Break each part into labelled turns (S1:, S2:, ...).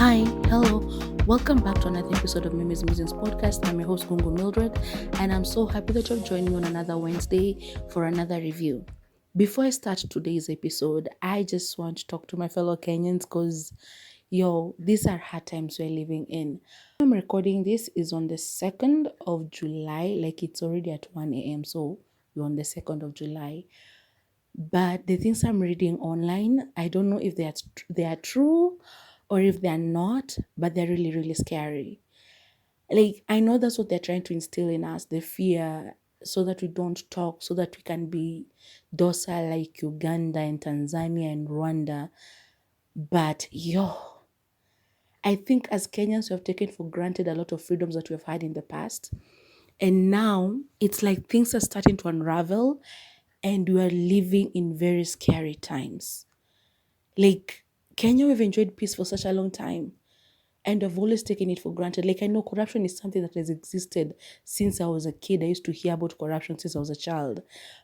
S1: Hi, hello, welcome back to another episode of Mimi's Musings podcast. I'm your host Gungu Mildred, and I'm so happy that you've joined me on another Wednesday for another review. Before I start today's episode, I just want to talk to my fellow Kenyans because, these are hard times we're living in. I'm recording this is on the 2nd of July, like it's already at 1 a.m. So we're on the 2nd of July. But the things I'm reading online, I don't know if they are true or if they're not, but they're really, really scary. Like, I know that's what they're trying to instill in us, the fear, so that we don't talk, so that we can be docile like Uganda and Tanzania and Rwanda. But I think as Kenyans, we have taken for granted a lot of freedoms that we've had in the past. And now it's like things are starting to unravel and we are living in very scary times. Like, Kenya, we've enjoyed peace for such a long time. And I've always taken it for granted. Like, I know corruption is something that has existed since I was a kid. I used to hear about corruption since I was a child.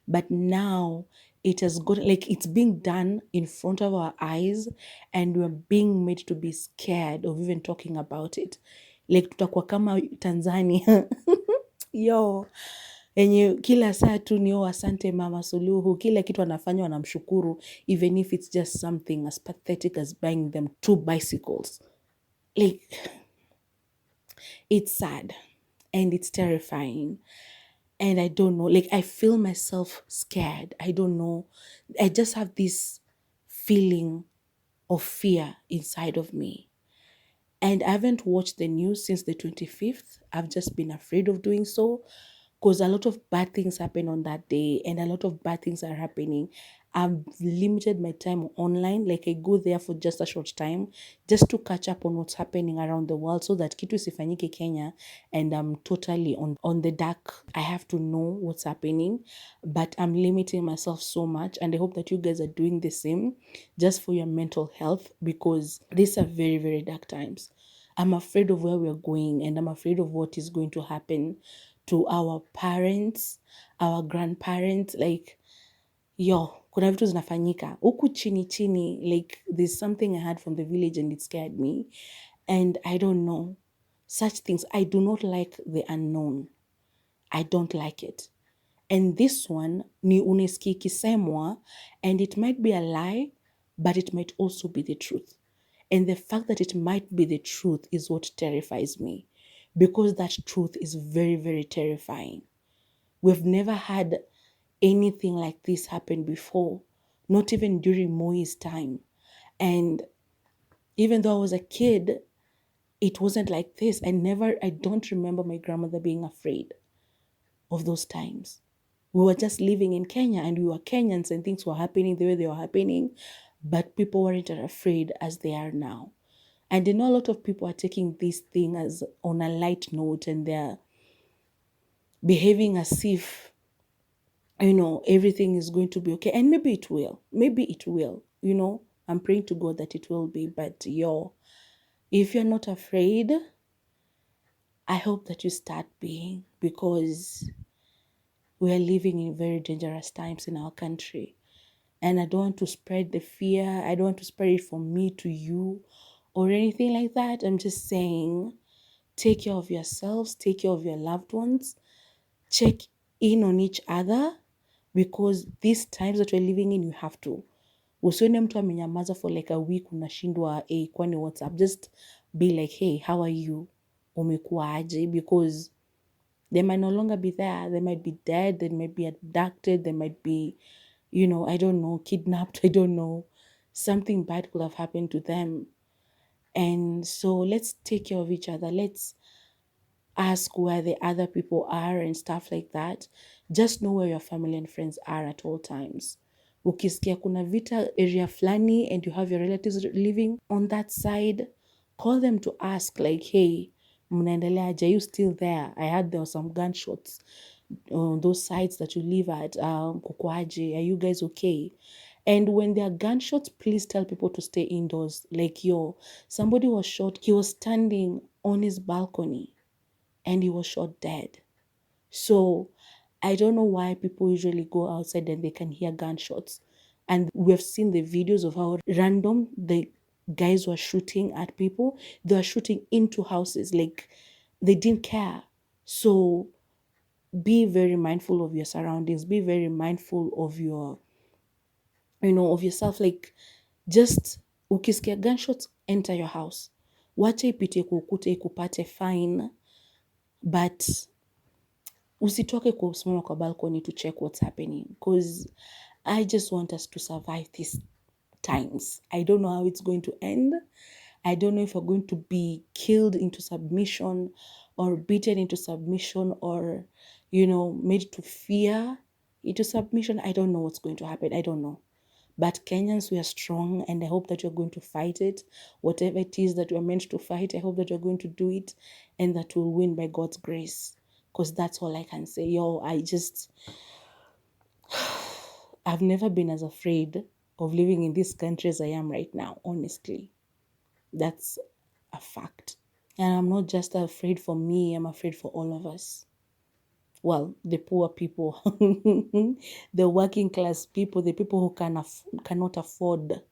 S1: But now it has gotten, like, it's being done in front of our eyes and we're being made to be scared of even talking about it. Like, tutakuwa kama Tanzania. Enye kila saa tu ni asante Mama Suluhu, kila kitu anafanya wanamshukuru, even if it's just something as pathetic as buying them 2 bicycles. Like, it's sad and it's terrifying. And I don't know, like, I feel myself scared. I don't know. I just have this feeling of fear inside of me. And I haven't watched the news since the 25th. I've just been afraid of doing so because a lot of bad things happen on that day and a lot of bad things are happening. I've limited my time online. Like, I go there for just a short time just to catch up on what's happening around the world so that kitu isifanyike Kenya and I'm totally on the dark. I have to know what's happening, but I'm limiting myself so much, and I hope that you guys are doing the same just for your mental health, because these are very, very dark times. I'm afraid of where we're going and I'm afraid of what is going to happen to our parents, our grandparents. Like, kuna vitu zinafanyika huku chini, like there's something I heard from the village and it scared me, and I don't know such things. I do not like the unknown. I don't like it. And this one ni unesikia ikisemwa, and it might be a lie, but it might also be the truth. And the fact that it might be the truth is what terrifies me, because that truth is very, very terrifying. We've never had anything like this happen before, not even during Moi's time. And even though I was a kid, it wasn't like this. I don't remember my grandmother being afraid of those times. We were just living in Kenya and we were Kenyans and things were happening the way they were happening, but people weren't as afraid as they are now. And I know a lot of people are taking this thing as on a light note and they're behaving as if, everything is going to be okay. And maybe it will. I'm praying to God that it will be. But if you're not afraid, I hope that you start being, because we are living in very dangerous times in our country. And I don't want to spread the fear. I don't want to spread it from me to you or anything like that. I'm just saying, take care of yourselves, take care of your loved ones, check in on each other, because these times that we're living in, you have to. Usione mtu amenyamaza for like a week, unashindwa kwani what's up. Just be like, hey, how are you? Umekuwa aje? Because they might no longer be there. They might be dead. They might be abducted. They might be, I don't know, kidnapped. I don't know. Something bad could have happened to them. And so let's take care of each other. Let's ask where the other people are and stuff like that. Just know where your family and friends are at all times. Ukisikia kuna vita area flani and you have your relatives living on that side, call them to ask like, hey, mnaendeleaje? Are you still there? I heard there were some gunshots on those sides that you live at. Kukwaje? Are you guys okay? And when there are gunshots, please tell people to stay indoors. Like, somebody was shot. He was standing on his balcony and he was shot dead. So I don't know why people usually go outside and they can hear gunshots. And we've seen the videos of how random the guys were shooting at people. They were shooting into houses. Like, they didn't care. So be very mindful of your surroundings. Be very mindful of your, of yourself. Like, just ukisikia gunshots, enter your house. Wacha ipite kukute ikupate, fine, but usitoke kusimama kwa balcony to check what's happening, because I just want us to survive these times. I don't know how it's going to end. I don't know if we're going to be killed into submission or beaten into submission or, made to fear into submission. I don't know what's going to happen. I don't know. But Kenyans, we are strong, and I hope that you're going to fight it. Whatever it is that you're meant to fight, I hope that you're going to do it, and that we'll win by God's grace. Because that's all I can say. I've never been as afraid of living in this country as I am right now, honestly. That's a fact. And I'm not just afraid for me, I'm afraid for all of us. Well, the poor people, the working class people, the people who cannot afford,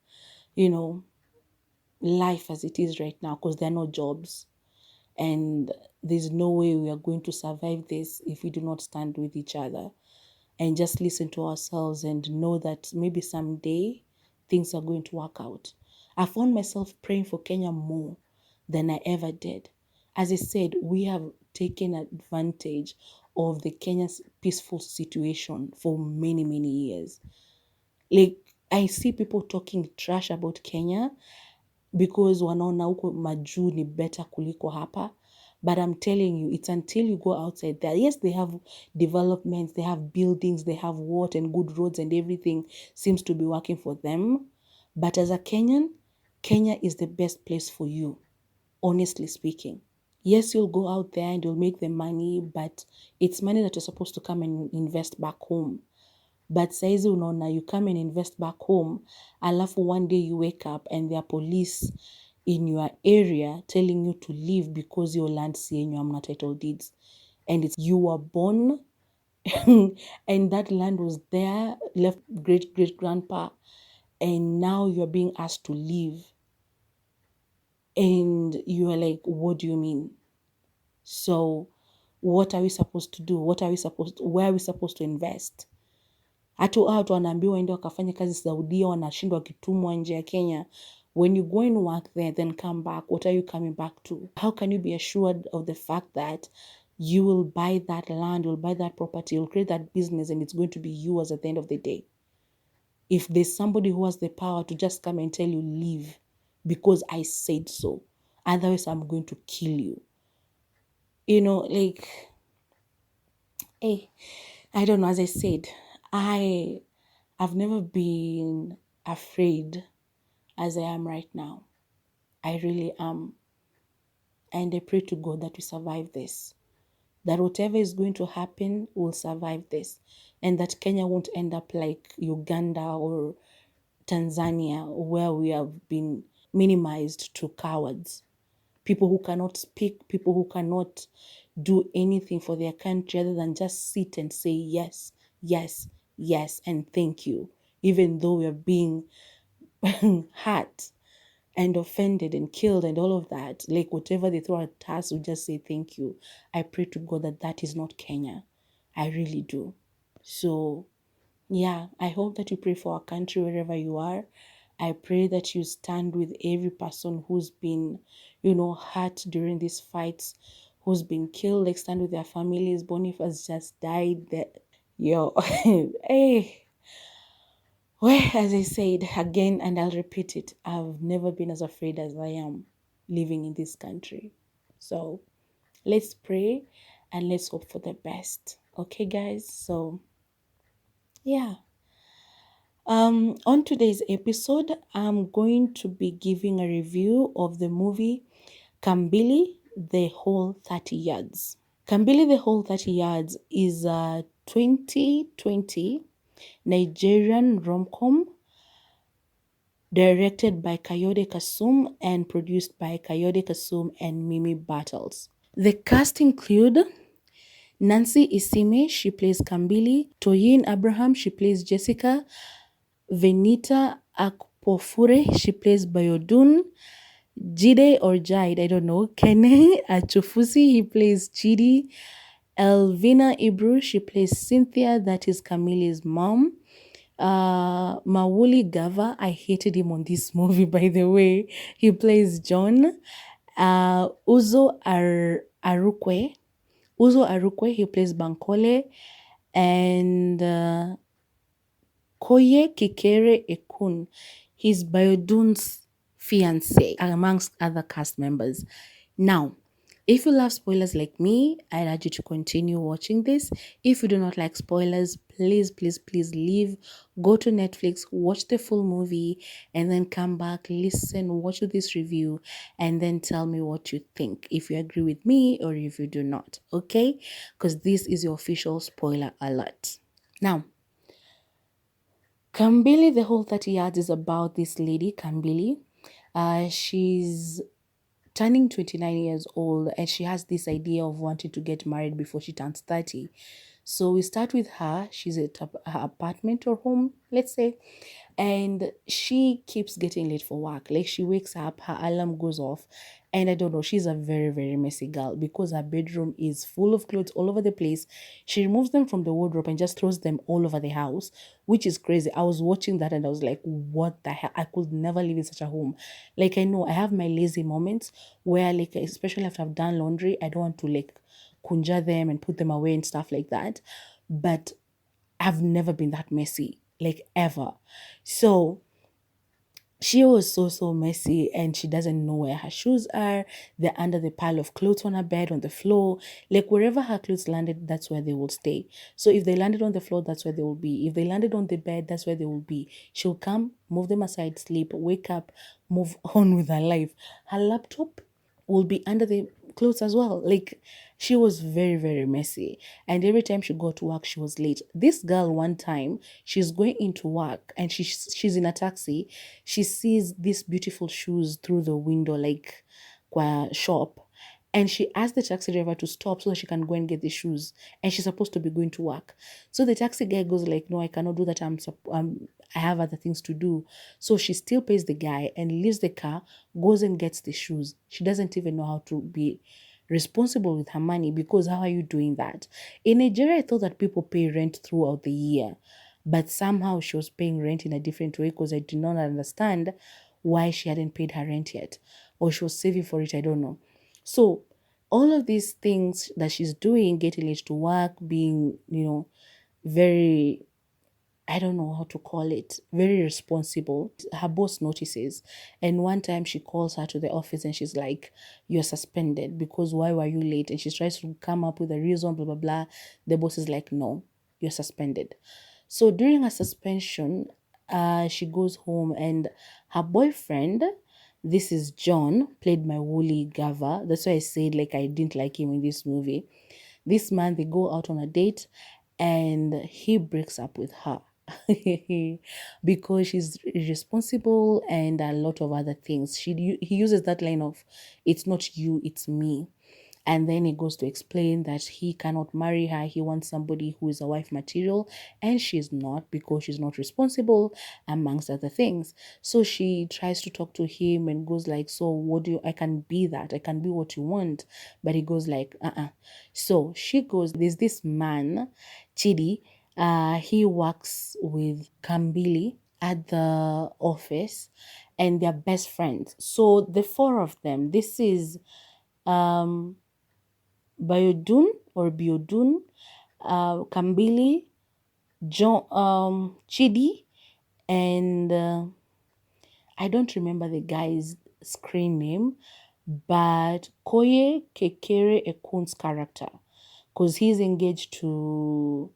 S1: life as it is right now, because there are no jobs. And there's no way we are going to survive this if we do not stand with each other and just listen to ourselves and know that maybe someday things are going to work out. I found myself praying for Kenya more than I ever did. As I said, we have taken advantage of the Kenya's peaceful situation for many, many years. Like, I see people talking trash about Kenya because wanaona huko majuu ni better kuliko hapa. But I'm telling you, it's until you go outside there. Yes, they have developments, they have buildings, they have water and good roads, and everything seems to be working for them. But as a Kenyan, Kenya is the best place for you, honestly speaking. Yes, you'll go out there and you'll make the money, but it's money that you're supposed to come and invest back home. But saizi unaona, you come and invest back home, alafu one day you wake up and there are police in your area telling you to leave because your land si yenyu, hamna title deeds. And it's you were born and that land was there, left great-great-grandpa, and now you're being asked to leave. And you are like, what do you mean? So what are we supposed to do? Where are we supposed to invest? Hata watu wanaambiwa waende wakafanya kazi Saudia, wanashindwa wakitumwa nje ya Kenya. When you go and work there, then come back, what are you coming back to? How can you be assured of the fact that you will buy that land, you'll buy that property, you'll create that business, and it's going to be yours at the end of the day? If there's somebody who has the power to just come and tell you, leave, because I said so, otherwise I'm going to kill you. I don't know, as I said, I've never been afraid as I am right now. I really am. And I pray to God that we survive this. That whatever is going to happen, we'll survive this. And that Kenya won't end up like Uganda or Tanzania, where we have been minimized to cowards. People who cannot speak, people who cannot do anything for their country other than just sit and say yes, yes, yes, and thank you, even though we are being hurt and offended and killed and all of that. Like, whatever they throw at us, we just say thank you. I pray to God that that is not Kenya. I really do. So yeah, I hope that you pray for our country wherever you are. I pray that you stand with every person who's been, hurt during these fights, who's been killed. Like, stand with their families. Boniface just died. Hey. Well, as I said again, and I'll repeat it, I've never been as afraid as I am living in this country. So let's pray and let's hope for the best. Okay, guys? So yeah. On today's episode, I'm going to be giving a review of the movie Kambili, The Whole 30 Yards. Kambili, The Whole 30 Yards is a 2020 Nigerian rom-com directed by Kayode Kasum and produced by Kayode Kasum and Mimi Battles. The cast include Nancy Isime, she plays Kambili; Toyin Abraham, she plays Jessica; Venita Pofure, she plays Bayodun. Jide or Jide, I don't know. Kene Achufusi, he plays Chidi. Elvina Ibru, she plays Cynthia, that is Camille's mom. Mawuli Gava, I hated him on this movie, by the way. He plays John. Arukwe. Uzo Arukwe, he plays Bankole. And Koye Kikere Ekun, he's Biodun's fiance, amongst other cast members. Now, if you love spoilers like me, I urge you to continue watching this. If you do not like spoilers, please, please, please leave. Go to Netflix, watch the full movie, and then come back, listen, watch this review, and then tell me what you think. If you agree with me or if you do not, okay? Because this is your official spoiler alert. Now, Kambili, the whole 30 yards is about this lady, Kambili. She's turning 29 years old and she has this idea of wanting to get married before she turns 30. So we start with her. She's at her apartment or home, let's say, and she keeps getting late for work. Like she wakes up, her alarm goes off, and I don't know, she's a very, very messy girl because her bedroom is full of clothes all over the place. She removes them from the wardrobe and just throws them all over the house, which is crazy. I was watching that and I was like, what the hell? I could never live in such a home. Like, I know I have my lazy moments where, like, especially after I've done laundry, I don't want to like kunja them and put them away and stuff like that. But I've never been that messy, like ever. So she was so messy and she doesn't know where her shoes are. They're under the pile of clothes on her bed, on the floor. Like wherever her clothes landed, that's where they will stay. So if they landed on the floor, that's where they will be. If they landed on the bed, that's where they will be. She'll come, move them aside, sleep, wake up, move on with her life. Her laptop will be under the clothes as well. Like she was very, very messy. And every time she got to work, she was late. This girl, one time, she's going into work and she's in a taxi. She sees these beautiful shoes through the window, like kwa shop. And she asked the taxi driver to stop so that she can go and get the shoes. And she's supposed to be going to work. So the taxi guy goes like, no, I cannot do that. I have other things to do. So she still pays the guy and leaves the car, goes and gets the shoes. She doesn't even know how to be responsible with her money because how are you doing that? In Nigeria, I thought that people pay rent throughout the year. But somehow she was paying rent in a different way because I did not understand why she hadn't paid her rent yet. Or she was saving for it, I don't know. So all of these things that she's doing, getting late to work, being, very, I don't know how to call it, very responsible. Her boss notices. And one time she calls her to the office and she's like, you're suspended because why were you late? And she tries to come up with a reason, blah, blah, blah. The boss is like, no, you're suspended. So during her suspension, she goes home and her boyfriend, this is John, played by Wooly Gava. That's why I said like I didn't like him in this movie. This man, they go out on a date and he breaks up with her because she's irresponsible and a lot of other things. He uses that line of, it's not you, it's me. And then he goes to explain that he cannot marry her. He wants somebody who is a wife material, and she's not because she's not responsible, amongst other things. So she tries to talk to him and goes like, so what do you, I can be that. I can be what you want. But he goes like, So she goes, there's this man, Chidi, he works with Kambili at the office and they're best friends. So the four of them, this is Biodun or Biodun, Kambili, John, Chidi, and I don't remember the guy's screen name, but Koye Kekere Ekun's character, because he's engaged to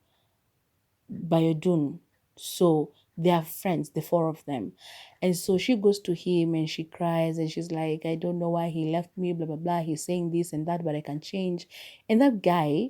S1: Biodun. So they are friends, the four of them. And so she goes to him and she cries and she's like, I don't know why he left me, blah, blah, blah. He's saying this and that, but I can change. And that guy,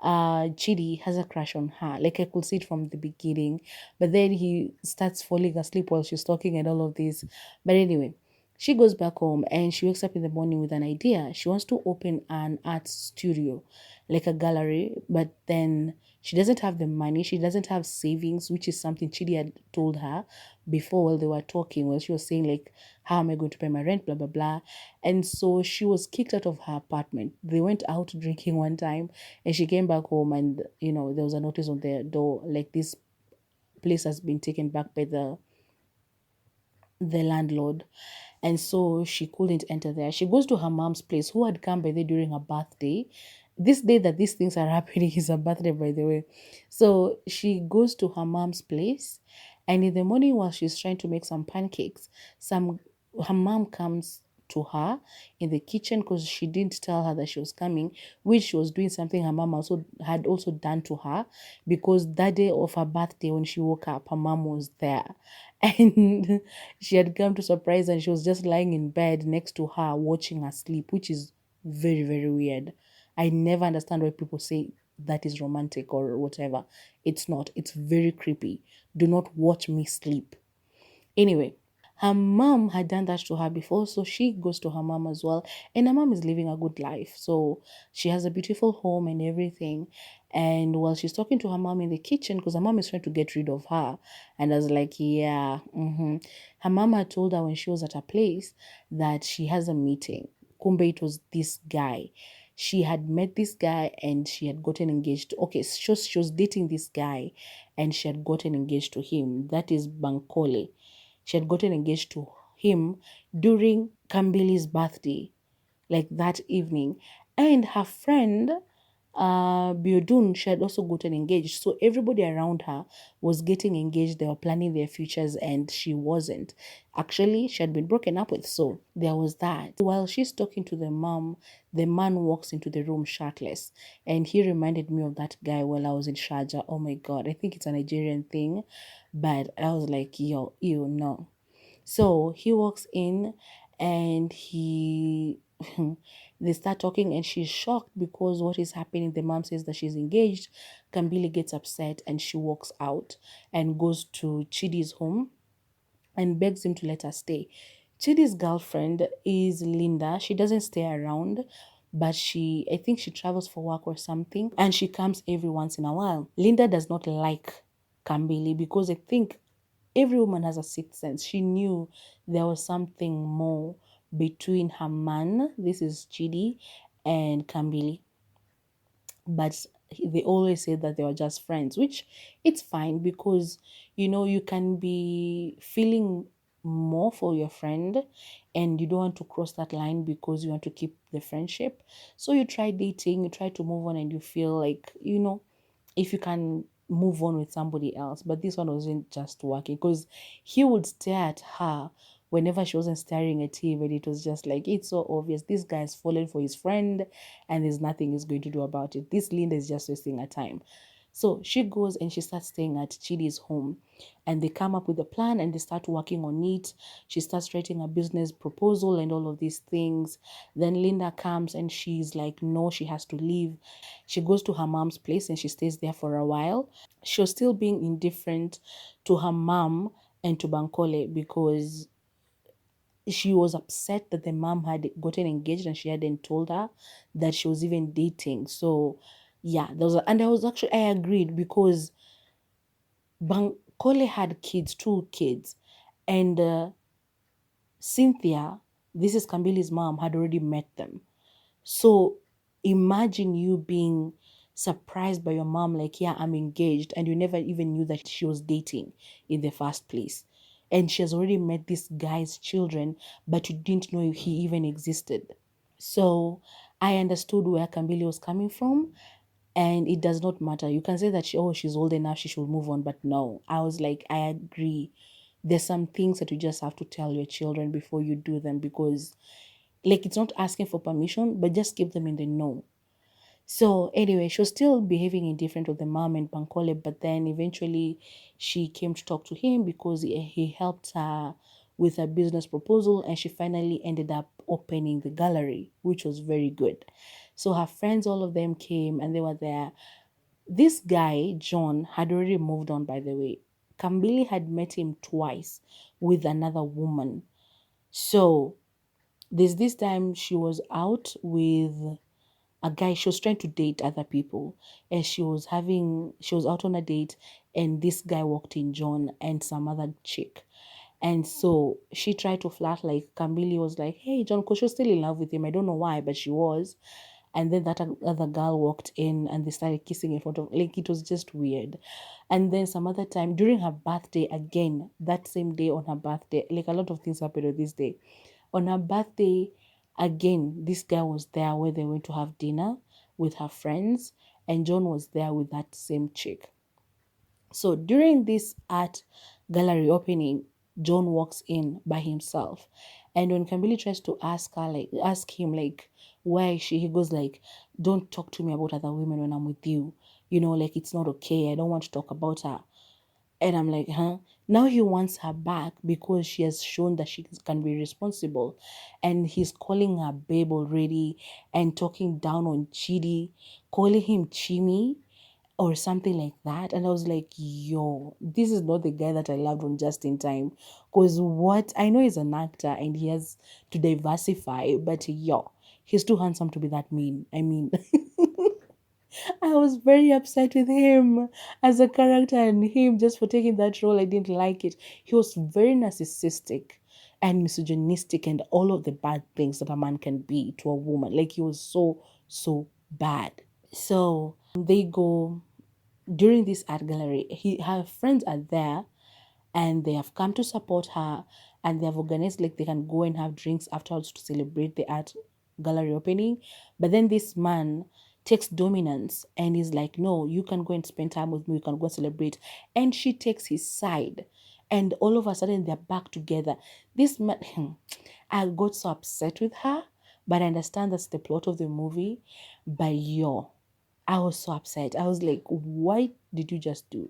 S1: Chidi, has a crush on her. Like I could see it from the beginning. But then he starts falling asleep while she's talking and all of this. But anyway, She goes back home and she wakes up in the morning with an idea. She wants to open an art studio, like a gallery, but then she doesn't have the money. She doesn't have savings, which is something Chidi had told her before while they were talking. Well, she was saying, like, how am I going to pay my rent, blah, blah, blah. And so she was kicked out of her apartment. They went out drinking one time and she came back home and, there was a notice on their door, like, this place has been taken back by the landlord, and so she couldn't enter there. She goes to her mom's place, who had come by there during her birthday. This day that these things are happening is her birthday, by the way. So she goes to her mom's place, and in the morning, while she's trying to make some pancakes, her mom comes to her in the kitchen because she didn't tell her that she was coming, which she was doing something her mom also done to her, because that day of her birthday when she woke up, her mom was there. And she had come to surprise her, and she was just lying in bed next to her watching her sleep, which is very, very weird. I never understand why people say that is romantic or whatever. It's not. It's very creepy. Do not watch me sleep. Anyway, her mom had done that to her before, so she goes to her mom as well. And her mom is living a good life. So she has a beautiful home and everything. And while she's talking to her mom in the kitchen, because her mom is trying to get rid of her, and I was like, yeah. Her mom had told her when she was at her place that she has a meeting. Kumbe, it was this guy. She had met this guy and she had gotten engaged. Okay, so she was dating this guy and she had gotten engaged to him. That is Bankole. She had gotten engaged to him during Kambili's birthday, like that evening. And her friend, Biodun, she had also gotten engaged. So everybody around her was getting engaged. They were planning their futures and she wasn't. Actually, she had been broken up with. So there was that. While she's talking to the mom, the man walks into the room shirtless. And he reminded me of that guy while I was in Sharjah. Oh my God, I think it's a Nigerian thing. But I was like, yo, ew, no. So he walks in and they start talking and she's shocked because what is happening. The mom says that she's engaged. Kambili gets upset and she walks out and goes to Chidi's home and begs him to let her stay. Chidi's girlfriend is Linda. She doesn't stay around, but I think she travels for work or something, and she comes every once in a while. Linda does not like Kambili because I think every woman has a sixth sense. She knew there was something more between her man, this is Chidi, and Kambili. But they always say that they were just friends, which it's fine because, you can be feeling more for your friend and you don't want to cross that line because you want to keep the friendship. So you try dating, you try to move on, and you feel like, if you can move on with somebody else. But this one wasn't just working because he would stare at her whenever she wasn't staring at him, and it was just like, it's so obvious this guy is fallen for his friend and there's nothing he's going to do about it. This Linda is just wasting her time. So she goes and she starts staying at Chidi's home, and they come up with a plan and they start working on it. She starts writing a business proposal and all of these things. Then Linda comes and she's like, no, she has to leave. She goes to her mom's place and she stays there for a while. She was still being indifferent to her mom and to Bankole because she was upset that the mom had gotten engaged and she hadn't told her that she was even dating. So yeah, and I agreed because Bankole had kids, two kids, and Cynthia, this is Kambili's mom, had already met them. So imagine you being surprised by your mom, like, yeah, I'm engaged, and you never even knew that she was dating in the first place. And she has already met this guy's children, but you didn't know he even existed. So I understood where Kambili was coming from, and it does not matter. You can say that she's old enough, she should move on, but no. I was like, I agree. There's some things that you just have to tell your children before you do them because, like, it's not asking for permission, but just keep them in the know. So anyway, she was still behaving indifferent with the mom and Bankole, but then eventually she came to talk to him because he helped her with a business proposal, and she finally ended up opening the gallery, which was very good. So her friends, all of them came and they were there. This guy, John, had already moved on, by the way. Kambili had met him twice with another woman. So there's this time she was out with a guy. She was trying to date other people, and she was out on a date, and this guy walked in, John, and some other chick. And so she tried to flirt, like Kambili was like, hey, John, because she was still in love with him. I don't know why, but she was. And then that other girl walked in and they started kissing in front of, like, it was just weird. And then some other time during her birthday, again, that same day on her birthday, like a lot of things happened on this day. On her birthday, again, this guy was there where they went to have dinner with her friends, and John was there with that same chick. So during this art gallery opening, John walks in by himself. And when Kambili tries to ask him like why is she, he goes like, don't talk to me about other women when I'm with you. You know, like it's not okay. I don't want to talk about her. And I'm like, huh? Now he wants her back because she has shown that she can be responsible. And he's calling her babe already and talking down on Chidi, calling him Chimi or something like that. And I was like, yo, this is not the guy that I loved on Just in Time. Because what I know he's an actor and he has to diversify, but yo, he's too handsome to be that mean. I mean, I was very upset with him as a character and him just for taking that role. I didn't like it. He was very narcissistic and misogynistic and all of the bad things that a man can be to a woman. Like he was so, so bad. So they go during this art gallery. Her friends are there and they have come to support her, and they have organized like they can go and have drinks afterwards to celebrate the art gallery opening. But then this man takes dominance and is like, no, you can go and spend time with me, you can go celebrate. And she takes his side, and all of a sudden they're back together. This man, I got so upset with her, but I understand that's the plot of the movie. But yo, I was so upset. I was like, what did you just do?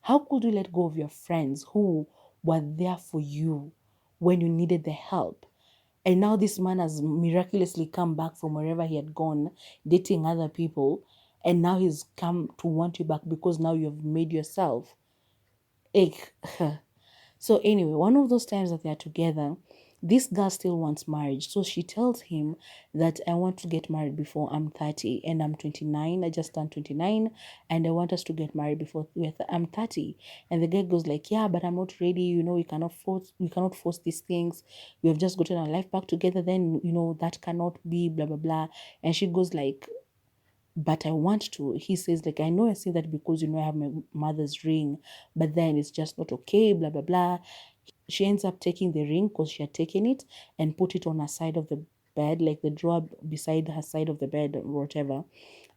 S1: How could you let go of your friends who were there for you when you needed the help? And now this man has miraculously come back from wherever he had gone, dating other people, and now he's come to want you back because now you've made yourself. Like, so anyway, one of those times that they're together, this girl still wants marriage. So she tells him that I want to get married before I'm 30 and I'm 29. I just turned 29 and I want us to get married before I'm 30. And the guy goes like, yeah, but I'm not ready. You know, we cannot force these things. We have just gotten our life back together. Then, you know, that cannot be blah, blah, blah. And she goes like, but I want to. He says, like, I know I say that because, you know, I have my mother's ring, but then it's just not okay, blah, blah, blah. She ends up taking the ring because she had taken it and put it on her side of the bed, like the drawer beside her side of the bed or whatever.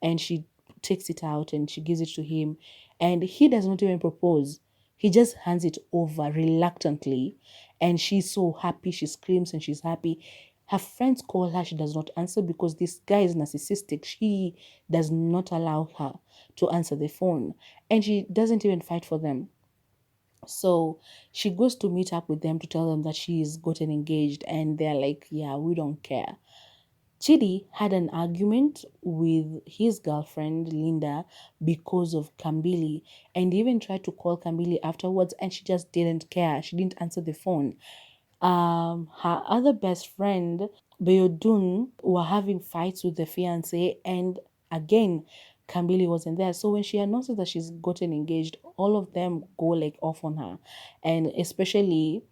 S1: And she takes it out and she gives it to him. And he does not even propose. He just hands it over reluctantly. And she's so happy. She screams and she's happy. Her friends call her. She does not answer because this guy is narcissistic. She does not allow her to answer the phone. And she doesn't even fight for them. So she goes to meet up with them to tell them that she's gotten engaged, and they're like, yeah, we don't care. Chidi had an argument with his girlfriend Linda because of Kambili, and even tried to call Kambili afterwards, and she just didn't care. She didn't answer the phone. Her other best friend Beodun were having fights with the fiance, and again, Kambili wasn't there. So when she announces that she's gotten engaged, all of them go like off on her, and especially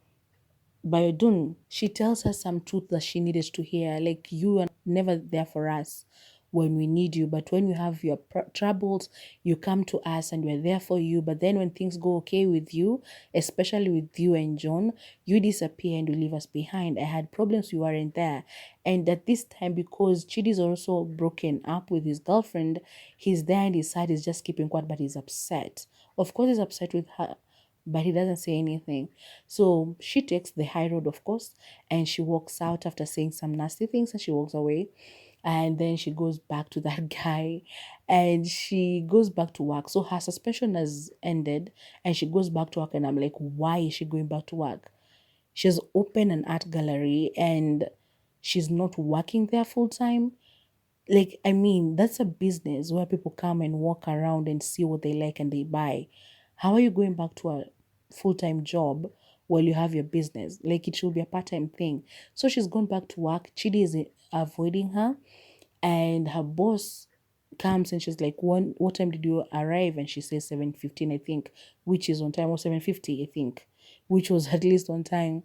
S1: Bayodun, she tells her some truth that she needed to hear. Like, you are never there for us when we need you, but when you have your troubles, you come to us and we're there for you. But then when things go okay with you, especially with you and John, you disappear and you leave us behind. I had problems, you weren't there. And at this time, because Chidi's also broken up with his girlfriend, he's there and his side is just keeping quiet, but he's upset. Of course, he's upset with her, but he doesn't say anything. So she takes the high road, of course, and she walks out after saying some nasty things and she walks away. And then she goes back to that guy and she goes back to work. So her suspension has ended and she goes back to work. And I'm like, why is she going back to work? She's opened an art gallery and she's not working there full time. Like, I mean, that's a business where people come and walk around and see what they like and they buy. How are you going back to a full time job while you have your business. Like it should be a part-time thing. So she's gone back to work. Chidi is avoiding her, and her boss comes and she's like, what time did you arrive? And she says 7:15, I think, which is on time, or 7:50, I think, which was at least on time.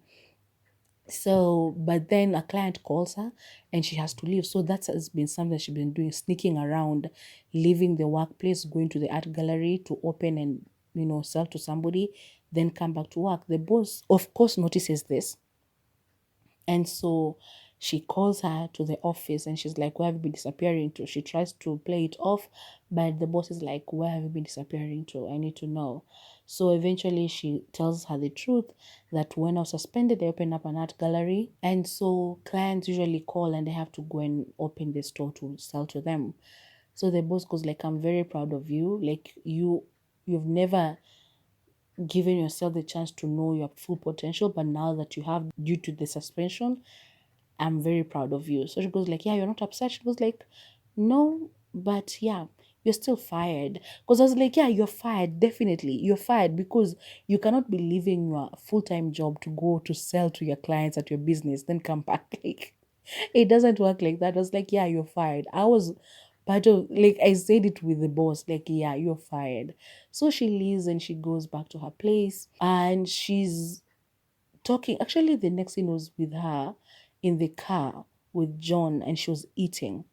S1: So, but then a client calls her and she has to leave. So that has been something she's been doing, sneaking around, leaving the workplace, going to the art gallery to open and, sell to somebody, then come back to work. The boss, of course, notices this. And so she calls her to the office and she's like, where have you been disappearing to? She tries to play it off, but the boss is like, where have you been disappearing to? I need to know. So eventually she tells her the truth that when I was suspended, they opened up an art gallery. And so clients usually call and they have to go and open the store to sell to them. So the boss goes like, I'm very proud of you. Like you've never given yourself the chance to know your full potential, but now that you have, due to the suspension, I'm very proud of you. So she goes like, yeah, you're not upset? She goes like, no, but yeah, you're still fired. Because I was like, yeah, you're fired. Definitely. You're fired because you cannot be leaving your full-time job to go to sell to your clients at your business, then come back. Like, it doesn't work like that. I was like, yeah, you're fired. I was part of, like, I said it with the boss, like, yeah, you're fired. So she leaves and she goes back to her place and she's talking. Actually, the next scene was with her in the car with John and she was eating.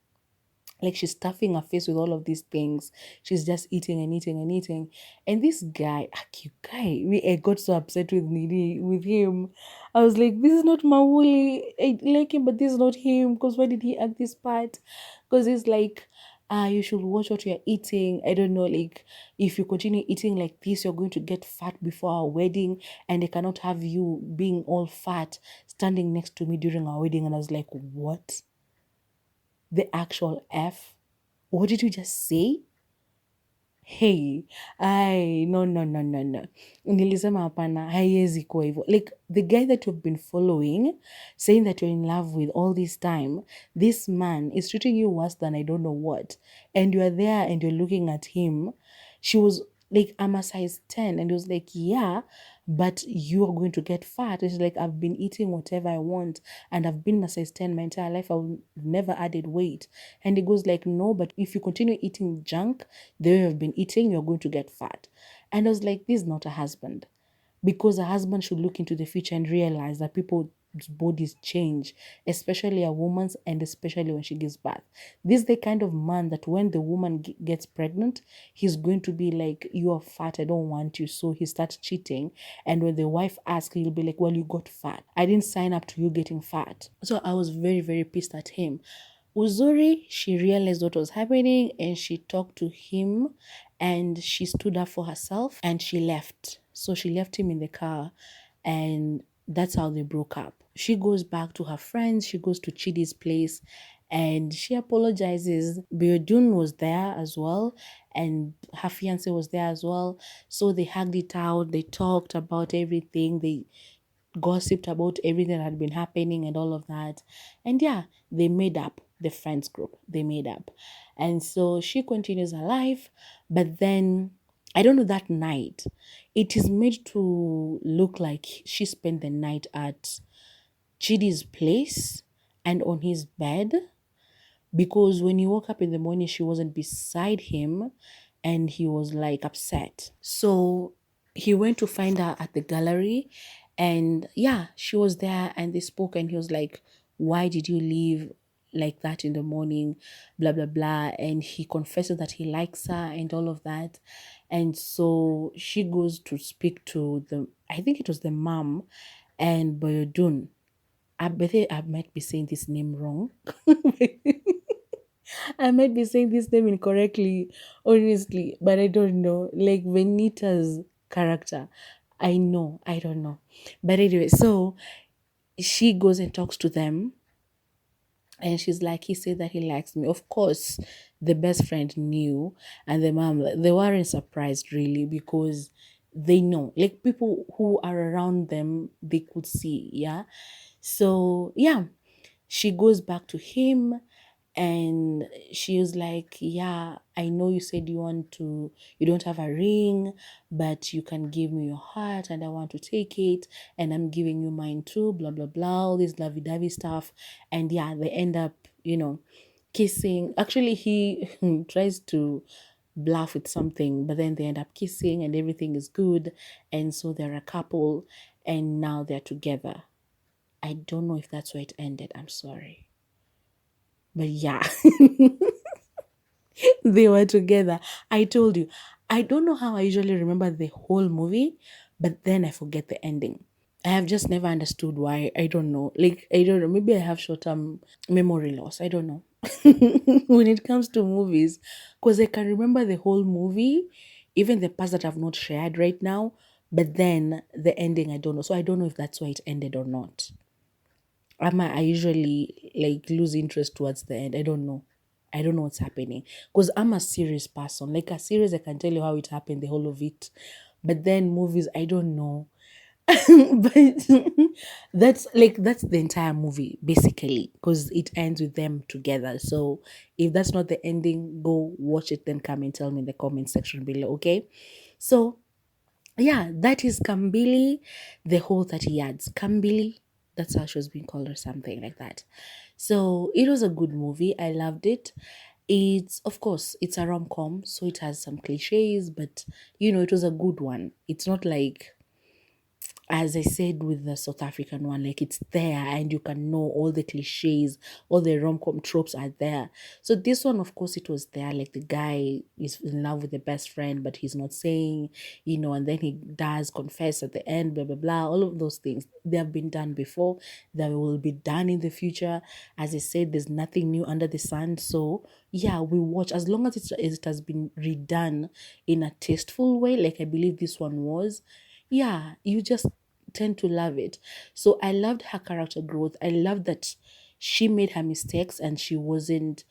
S1: Like she's stuffing her face with all of these things. She's just eating and eating and eating. And this guy, I got so upset with Nini, with him. I was like, this is not Mawuli. I like him, but this is not him. Because why did he act this part? Because it's like, you should watch what you're eating. I don't know, like, if you continue eating like this, you're going to get fat before our wedding. And they cannot have you being all fat standing next to me during our wedding. And I was like, what? The actual F? What did you just say? Hey, no. Nilisema hapana, haiwezi kuwa hivyo. Like, the guy that you've been following, saying that you're in love with all this time, this man is treating you worse than I don't know what. And you're there and you're looking at him. She was like, I'm a size 10. And he was like, yeah, but you are going to get fat. It's like, I've been eating whatever I want and I've been a size 10 my entire life. I've never added weight. And he goes like, no, but if you continue eating junk the way you've been eating, you're going to get fat. And I was like, this is not a husband. Because a husband should look into the future and realize that people's bodies change, especially a woman's, and especially when she gives birth. This is the kind of man that when the woman gets pregnant, he's going to be like, you are fat, I don't want you. So he starts cheating. And when the wife asks, he'll be like, well, you got fat. I didn't sign up to you getting fat. So I was very, very pissed at him. Uzuri, she realized what was happening and she talked to him and she stood up for herself and she left. So she left him in the car and that's how they broke up. She goes back to her friends. She goes to Chidi's place and she apologizes. Biodun was there as well and her fiance was there as well. So they hugged it out. They talked about everything. They gossiped about everything that had been happening and all of that. And yeah, they made up. The friends group, they made up. And so she continues her life, but then I don't know, that night it is made to look like she spent the night at Chidi's place and on his bed, because when he woke up in the morning she wasn't beside him and he was like upset. So he went to find her at the gallery and yeah, she was there and they spoke and he was like, why did you leave like that in the morning, blah blah blah. And he confesses that he likes her and all of that. And so she goes to speak to the, I think it was the mom and Boyodun. I bet I might be saying this name wrong. I might be saying this name incorrectly, honestly, but I don't know. Like Venita's character, I don't know. But anyway, so she goes and talks to them, and she's like, he said that he likes me. Of course, the best friend knew, and the mom, they weren't surprised really because they know. Like people who are around them, they could see, yeah. So yeah, she goes back to him And she was like, yeah, I know you said you don't have a ring, but you can give me your heart and I want to take it, and I'm giving you mine too, blah blah blah, all this lovey-dovey stuff. And yeah, they end up, kissing. Actually, he tries to bluff with something, but then they end up kissing and everything is good. And so they're a couple, and now they're together. I don't know if that's where it ended. I'm sorry. But yeah, they were together. I told you, I don't know how I usually remember the whole movie, but then I forget the ending. I have just never understood why. I don't know. Like, I don't know. Maybe I have short term memory loss. I don't know. When it comes to movies, because I can remember the whole movie, even the parts that I've not shared right now, but then the ending, I don't know. So I don't know if that's why it ended or not. I usually like lose interest towards the end. I don't know. I don't know what's happening. Because I'm a serious person. Like a series, I can tell you how it happened, the whole of it. But then movies, I don't know. But that's the entire movie basically, because it ends with them together. So if that's not the ending, go watch it, then come and tell me in the comment section below. Okay, so yeah, that is Kambili, the whole 30 yards. Kambili, that's how she was being called or something like that. So it was a good movie. I loved it. It's, of course, it's a rom-com, so it has some cliches, but it was a good one. It's not like, as I said with the South African one, like it's there and you can know all the cliches, all the rom-com tropes are there. So this one, of course, it was there. Like the guy is in love with the best friend, but he's not saying, and then he does confess at the end, blah, blah, blah. All of those things, they have been done before. They will be done in the future. As I said, there's nothing new under the sun. So yeah, we watch as long as it has been redone in a tasteful way, like I believe this one was. Yeah, you just tend to love it. So I loved her character growth. I loved that she made her mistakes and she wasn't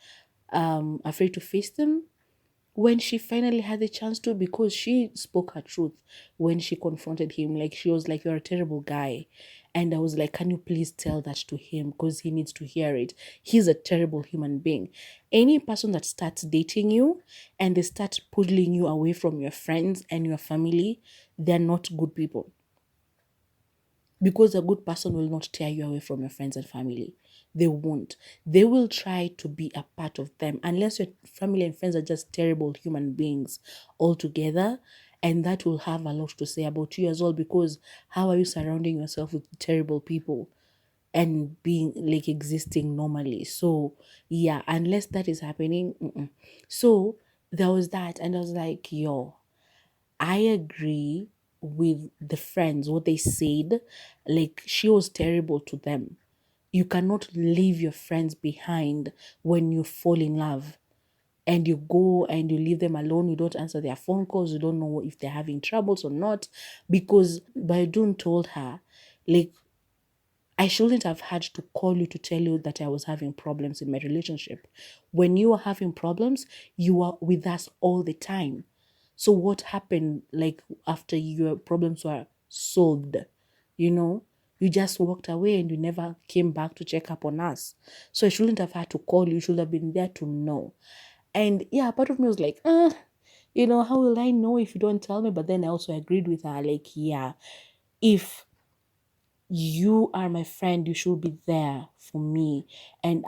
S1: afraid to face them when she finally had the chance to, because she spoke her truth when she confronted him. Like she was like, you're a terrible guy. And I was like, can you please tell that to him, because he needs to hear it. He's a terrible human being. Any person that starts dating you and they start pulling you away from your friends and your family, they're not good people, because a good person will not tear you away from your friends and family. They won't. They will try to be a part of them, unless your family and friends are just terrible human beings altogether. And that will have a lot to say about you as well, because how are you surrounding yourself with terrible people and being like existing normally? So yeah, unless that is happening. So there was that, and I was like, yo, I agree with the friends, what they said. Like, she was terrible to them. You cannot leave your friends behind when you fall in love and you go and you leave them alone. You don't answer their phone calls. You don't know if they're having troubles or not. Because Baidun told her, like, I shouldn't have had to call you to tell you that I was having problems in my relationship. When you were having problems, you were with us all the time. So what happened, like, after your problems were solved? You know, you just walked away and you never came back to check up on us. So I shouldn't have had to call you. You should have been there to know. And yeah, part of me was like, how will I know if you don't tell me? But then I also agreed with her, like, yeah, if you are my friend, you should be there for me, and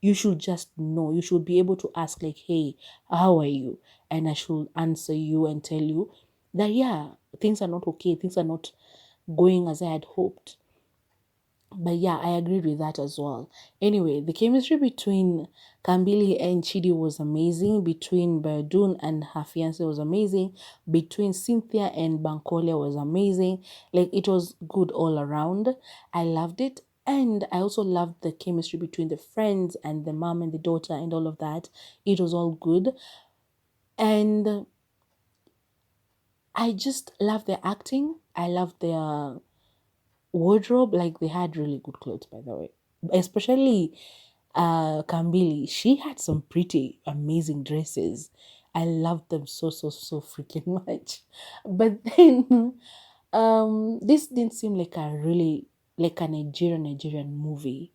S1: you should just know, you should be able to ask, like, hey, how are you? And I should answer you and tell you that, yeah, things are not okay, things are not going as I had hoped. But yeah, I agreed with that as well. Anyway, the chemistry between Kambili and Chidi was amazing. Between Berdun and her fiance was amazing. Between Cynthia and Bankolia was amazing. Like, it was good all around. I loved it. And I also loved the chemistry between the friends and the mom and the daughter and all of that. It was all good. And I just love their acting. I love their wardrobe. Like, they had really good clothes, by the way, especially Kambili. She had some pretty amazing dresses. I loved them so so so freaking much. But then this didn't seem like a really, like a Nigerian movie.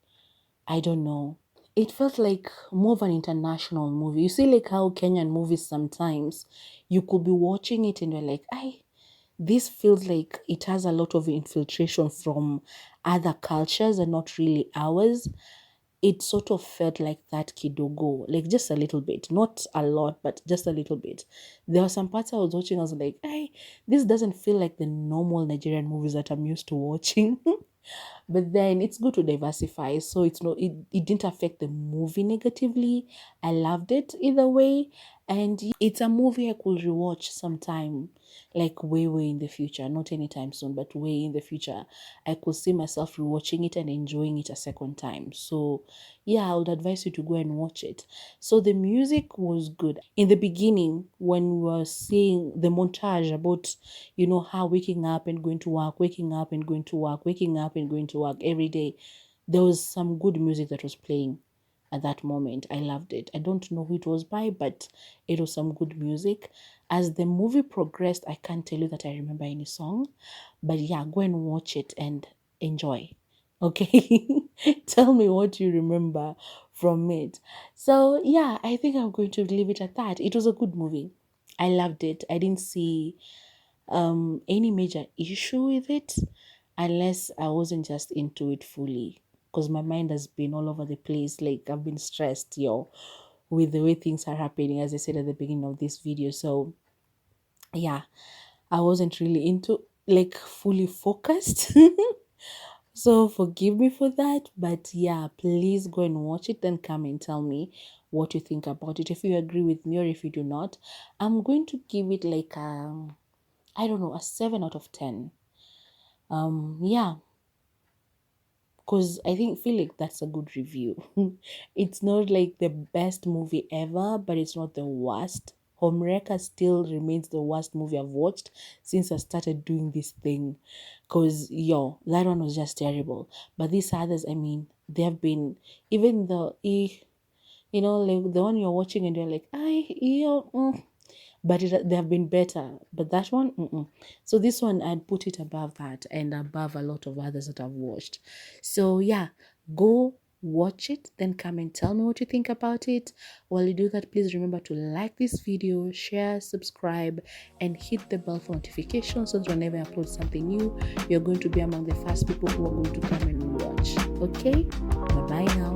S1: I don't know. it felt like more of an international movie. You see, like how Kenyan movies sometimes you could be watching it and you're like, this feels like it has a lot of infiltration from other cultures and not really ours. It sort of felt like that kidogo, like just a little bit, not a lot, but just a little bit. There were some parts I was watching, I was like, this doesn't feel like the normal Nigerian movies that I'm used to watching. But then it's good to diversify, so it didn't affect the movie negatively. I loved it either way, and it's a movie I could rewatch sometime, like way in the future, not anytime soon, but way in the future. I could see myself rewatching it and enjoying it a second time. So yeah, I would advise you to go and watch it. So the music was good in the beginning when we were seeing the montage about, how waking up and going to work, waking up and going to work, waking up and going to work every day. There was some good music that was playing at that moment. I loved it. I don't know who it was by, but it was some good music. As the movie progressed, I can't tell you that I remember any song, but yeah, go and watch it and enjoy. Okay. Tell me what you remember from it. So yeah, I think I'm going to leave it at that. It was a good movie. I loved it. I didn't see any major issue with it, unless I wasn't just into it fully, because my mind has been all over the place. Like, I've been stressed, with the way things are happening, as I said at the beginning of this video. So yeah, I wasn't really into, like, fully focused. So forgive me for that. But yeah, please go and watch it, then come and tell me what you think about it. If you agree with me or if you do not, I'm going to give it like I don't know, a 7 out of 10. Yeah, because I feel like that's a good review. It's not like the best movie ever, but it's not the worst. Homewrecker still remains the worst movie I've watched since I started doing this thing. Because, that one was just terrible. But these others, they have been, even like the one you're watching and you're like, but they have been better. But that one, so this one, I'd put it above that and above a lot of others that I've watched. So yeah, go watch it, then come and tell me what you think about it. While you do that, please remember to like this video, share, subscribe, and hit the bell for notifications, so that whenever I upload something new, you're going to be among the first people who are going to come and watch. Okay, bye bye now.